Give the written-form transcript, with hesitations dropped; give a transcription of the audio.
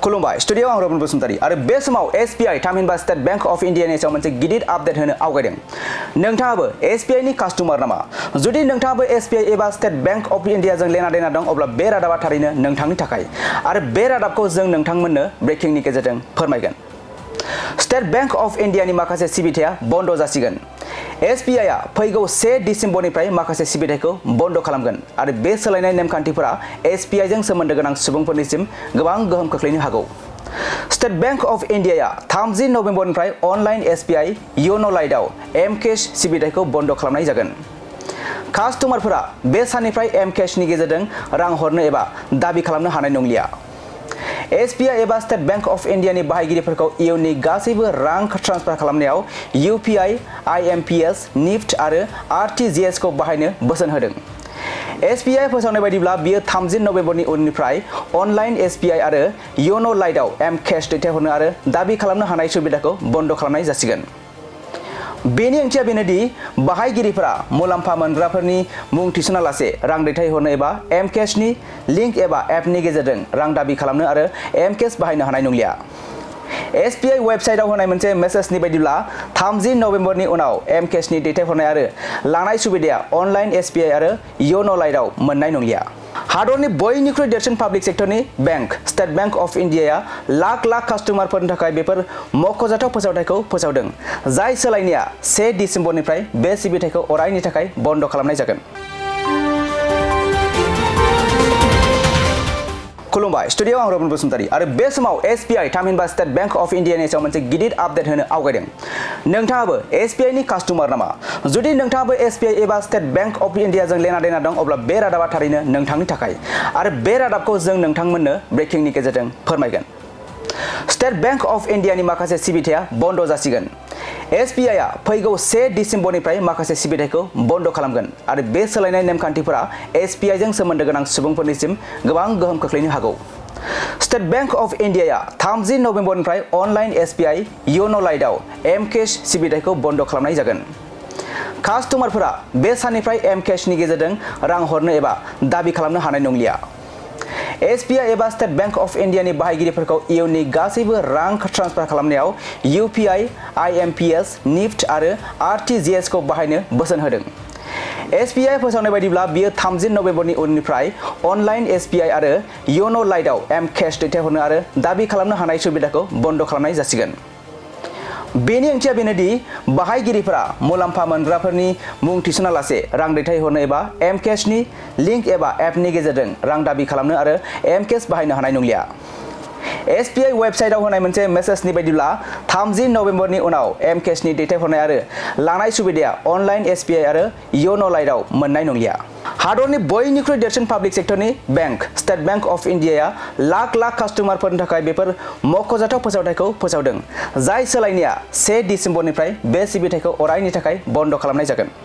खुलुमबाय स्टुडियो आं रबिन बसुमतारी आरो बे समाव एसबीआई थामहिनबा स्टेट बैंक अफ इन्डियानि सायाव मोनसे गिदिर आपडेट होनो आवगायदों। नोंथाङाबो एसबीआई नि कास्टमार नामा? जुदि नोंथाङाबो एसबीआई एबा स्टेट बैंक अफ इन्डियाजों लेना देना दं अब्ला बे रादाबा थारैनो नोंथांनि थाखाय आरो बे रादाबखौ जों नोंथांमोननो ब्रेकिंनि गेजेरजों फोरमायगोन। स्टेट बैंक अफ इन्डियानि माखासे सिबिथाया बन्द जासिगोन। एसबीआई आ फैगौ 1 डिसेम्बरनिफ्राय माखासे सिबिथायखौ बन्द खालामगोन आरो बे सोलायनाय नेमखान्थिफोरा एसबीआई जों सोमोन्दो गोनां सुबुंफोरनिसिम गोबां गोहोम खोख्लैनो हागौ। स्टेट बैंक अफ इन्डिया 30 नबेम्बरनिफ्राय अनलाइन एसबीआई योनो लाइटआव एम-कैश सिबिथायखौ बन्द खालामनाय जागोन। कास्टमारफोरा बे साननिफ्राय एम-कैशनि गेजेरजों रां हरनो एबा दाबि खालामनो हानाय नंलिया। एसबीआई एबा स्टेट बैंक अफ इन्डियानि बाहायगिरिफोरखौ इयुननि गासैबो रां ट्रान्सफार खालामनायाव यूपीआई, आईएमपीएस, निफ्ट आरो आरटीजीएस खौ बाहायनो बोसोन होदों। एसबीआई फोसावनाय बायदिब्ला बियो 30 नबेम्बरनि उननिफ्राय अनलाइन एसबीआई आरो योनो लाइटआव एम-कैश दैथायहरनो आरो दाबि खालामनो हानाय सुबिदाखौ बन्द खालामनाय जासिगोन। बेनि ओंथिया बेनोदि बाहायगिरिफोरा मुलाम्फा मोनग्राफोरनि मुं थिसनालासे रां दैथायहरनो एबा एम-कैशनि लिंक एबा एपनि गेजेरजों रां दाबि खालामनो आरो एम-कैश बाहायनो हानाय नंलिया। एसबीआई वेबसाइटआव होनाय मोनसे मेसेजनि बायदिब्ला 30 नबेम्बरनि उनाव एम-कैशनि दैथायहरनाय आरो लानाय सुबिदाया अनलाइन एसबीआई आरो योनो लाइटआव मोननाय नंलिया। हादरनि बयनिख्रुइ देरसिन पाब्लिक सेक्टरनि बैंक स्टेट बैंक अफ इन्डियाया लाख कास्टमारफोरनि थाखाय बेफोर मख'जाथाव फोसावथायखौ फोसावदों, जाय सोलायनाया 1 डिसेम्बरनिफ्राय बे सिबिथायखौ अरायनि थाखाय बन्द खालामनाय जागोन। खुलुमबाय स्टुडियो आं रबिन बसुमतारी आरो बे समाव एसबीआई थामहिनबा स्टेट बैंक अफ इन्डियानि सायाव मोनसे गिदिर आपडेट होनो आवगायदों। नोंथाङाबो एसबीआई नि कास्टमार नामा? जुदि नोंथाङाबो एसबीआई एबा स्टेट बैंक अफ इन्डियाजों लेना देना दं अब्ला बे रादाबा थारैनो नोंथांनि थाखाय आरो बे रादाबखौ जों नोंथांमोननो ब्रेकिंनि गेजेरजों फोरमायगोन। स्टेट बैंक अफ इन्डियानि माखासे सिबिथाया बन्द जासिगोन। एसबीआई आ फैगौ 1 डिसेम्बरनिफ्राय माखासे सिबिथायखौ बन्द खालामगोन आरो बे सोलायनाय नेमखान्थिफोरा एसबीआई जों सोमोन्दो गोनां सुबुंफोरनिसिम गोबां गोहोम खोख्लैनो हागौ। स्टेट बैंक अफ इन्डिया 30 नबेम्बरनिफ्राय अनलाइन एसबीआई योनो लाइटआव एम-कैश सिबिथायखौ बन्द खालामनाय जागोन। कास्टमारफोरा बे साननिफ्राय एम-कैशनि गेजेरजों रां हरनो एबा दाबि खालामनो हानाय नंलिया। एसबीआई एबा स्टेट बैंक अफ इन्डियानि बाहायगिरिफोरखौ इयुननि गासैबो रां ट्रान्सफार खालामनायाव यूपीआई, आईएमपीएस, निफ्ट आरो आरटीजीएस खौ बाहायनो बोसोन होदों। एसबीआई फोसावनाय बायदिब्ला बियो 30 नबेम्बरनि उननिफ्राय अनलाइन एसबीआई आरो योनो लाइटआव एम-कैश दैथायहरनो आरो दाबि खालामनो हानाय सुबिदाखौ बन्द खालामनाय जासिगोन। बेनि ओंथिया बेनोदि बाहायगिरिफोरा मुलाम्फा मोनग्राफोरनि मुं थिसनालासे रां दैथायहरनो एबा एम-कैशनि लिंक एबा एपनि गेजेरजों रां दाबि खालामनो आरो एम-कैश बाहायनो हानाय नंलिया। एसबीआई वेबसाइटआव होनाय मोनसे मेसेजनि बायदिब्ला 30 नबेम्बरनि उनाव एम-कैशनि दैथायहरनाय आरो लानाय सुबिदाया अनलाइन एसबीआई आरो योनो लाइटआव मोननाय नंलिया। हादरनि बयनिख्रुइ देरसिन पाब्लिक सेक्टरनि बैंक स्टेट बैंक अफ इन्डियाया लाख कास्टमारफोरनि थाखाय बेफोर मख'जाथाव फोसावथायखौ फोसावदों, जाय सोलायनाया 1 डिसेम्बरनिफ्राय बे सिबिथायखौ अरायनि थाखाय बन्द खालामनाय जागोन।